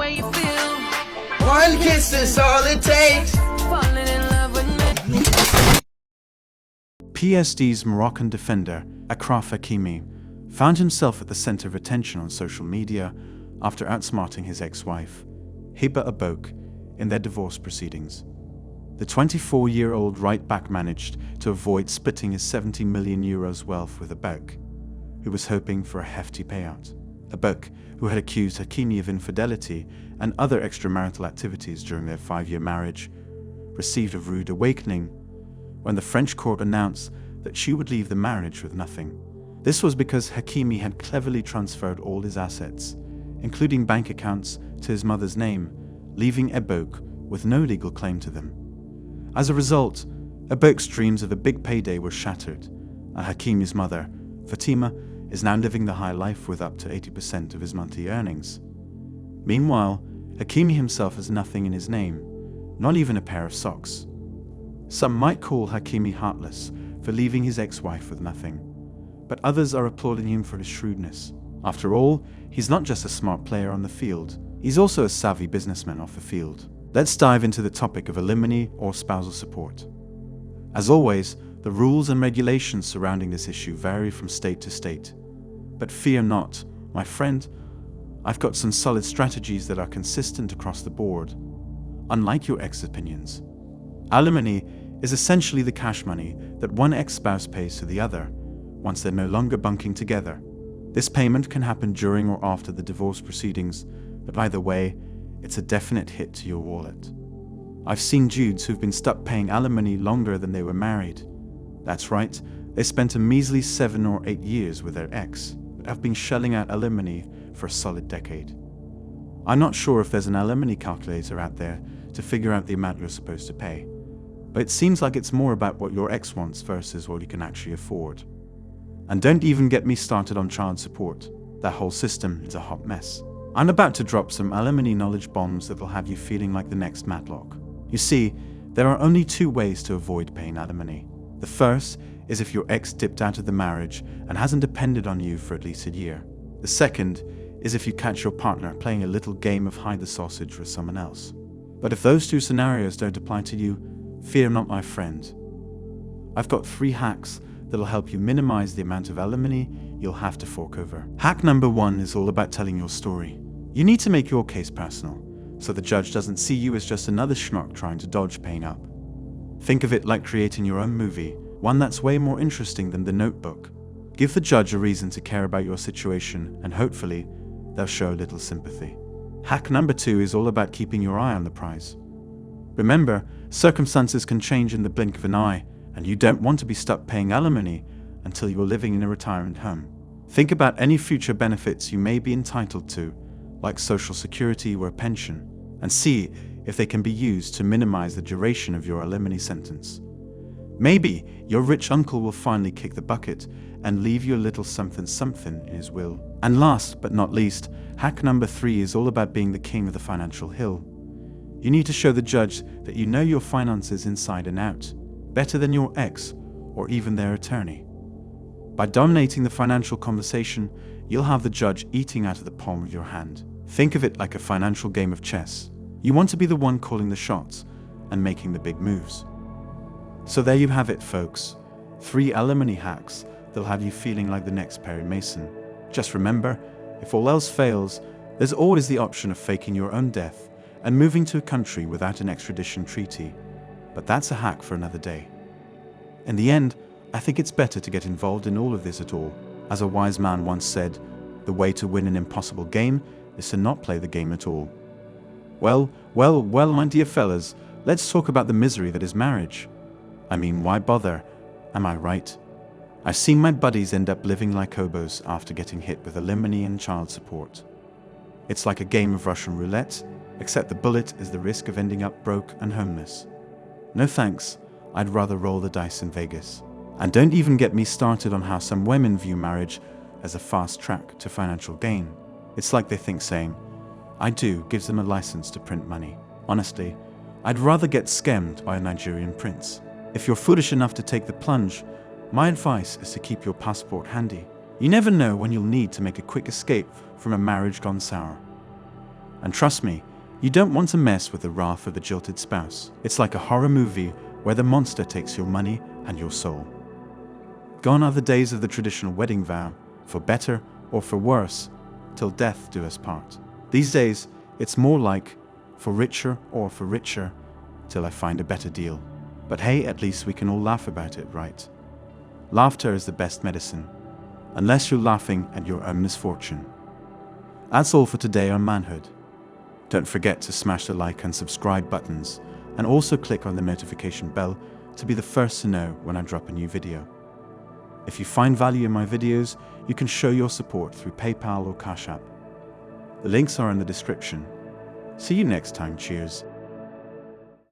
way you feel. One kiss is all it takes. Falling in love with me. PSD's Moroccan defender, Achraf Hakimi, found himself at the center of attention on social media after outsmarting his ex-wife, Hiba Abouk, in their divorce proceedings. The 24-year-old right-back managed to avoid splitting his €70 million wealth with Abouk, who was hoping for a hefty payout. Abouk, who had accused Hakimi of infidelity and other extramarital activities during their 5-year marriage, received a rude awakening when the French court announced that she would leave the marriage with nothing. This was because Hakimi had cleverly transferred all his assets, including bank accounts, to his mother's name, leaving Abouk with no legal claim to them. As a result, Abouk's dreams of a big payday were shattered, and Hakimi's mother, Fatima, is now living the high life with up to 80% of his monthly earnings. Meanwhile, Hakimi himself has nothing in his name, not even a pair of socks. Some might call Hakimi heartless for leaving his ex-wife with nothing, but others are applauding him for his shrewdness. After all, he's not just a smart player on the field, he's also a savvy businessman off the field. Let's dive into the topic of alimony or spousal support. As always, the rules and regulations surrounding this issue vary from state to state. But fear not, my friend, I've got some solid strategies that are consistent across the board. Unlike your ex opinions, alimony is essentially the cash money that one ex-spouse pays to the other once they're no longer bunking together. This payment can happen during or after the divorce proceedings, but either way, it's a definite hit to your wallet. I've seen dudes who've been stuck paying alimony longer than they were married. That's right, they spent a measly 7 or 8 years with their ex, but have been shelling out alimony for a solid decade. I'm not sure if there's an alimony calculator out there to figure out the amount you're supposed to pay, but it seems like it's more about what your ex wants versus what you can actually afford. And don't even get me started on child support. That whole system is a hot mess. I'm about to drop some alimony knowledge bombs that will have you feeling like the next Matlock. You see, there are only 2 ways to avoid paying alimony. The first is if your ex dipped out of the marriage and hasn't depended on you for at least a year. The second is if you catch your partner playing a little game of hide the sausage with someone else. But if those 2 scenarios don't apply to you, fear not, my friend. I've got 3 hacks that'll help you minimize the amount of alimony you'll have to fork over. Hack number 1 is all about telling your story. You need to make your case personal, so the judge doesn't see you as just another schnock trying to dodge paying up. Think of it like creating your own movie, one that's way more interesting than The Notebook. Give the judge a reason to care about your situation, and hopefully, they'll show a little sympathy. Hack number 2 is all about keeping your eye on the prize. Remember, circumstances can change in the blink of an eye, and you don't want to be stuck paying alimony until you're living in a retirement home. Think about any future benefits you may be entitled to, like Social Security or a pension, and see if they can be used to minimize the duration of your alimony sentence. Maybe your rich uncle will finally kick the bucket and leave you a little something in his will. And last but not least, hack number 3 is all about being the king of the financial hill. You need to show the judge that you know your finances inside and out, better than your ex or even their attorney. By dominating the financial conversation, you'll have the judge eating out of the palm of your hand. Think of it like a financial game of chess. You want to be the one calling the shots and making the big moves. So there you have it, folks. 3 alimony hacks that'll have you feeling like the next Perry Mason. Just remember, if all else fails, there's always the option of faking your own death and moving to a country without an extradition treaty. But that's a hack for another day. In the end, I think it's better to get involved in all of this at all. As a wise man once said, the way to win an impossible game is to not play the game at all. Well, my dear fellas, let's talk about the misery that is marriage. I mean, why bother? Am I right? I've seen my buddies end up living like hobos after getting hit with alimony and child support. It's like a game of Russian roulette, except the bullet is the risk of ending up broke and homeless. No thanks, I'd rather roll the dice in Vegas. And don't even get me started on how some women view marriage as a fast track to financial gain. It's like they think saying, I do gives them a license to print money. Honestly, I'd rather get scammed by a Nigerian prince. If you're foolish enough to take the plunge, my advice is to keep your passport handy. You never know when you'll need to make a quick escape from a marriage gone sour. And trust me, you don't want to mess with the wrath of the jilted spouse. It's like a horror movie where the monster takes your money and your soul. Gone are the days of the traditional wedding vow, for better or for worse, till death do us part. These days, it's more like, for richer or for richer, till I find a better deal. But hey, at least we can all laugh about it, right? Laughter is the best medicine, unless you're laughing at your own misfortune. That's all for today on Manhood. Don't forget to smash the like and subscribe buttons, and also click on the notification bell to be the first to know when I drop a new video. If you find value in my videos, you can show your support through PayPal or Cash App. The links are in the description. See you next time, cheers.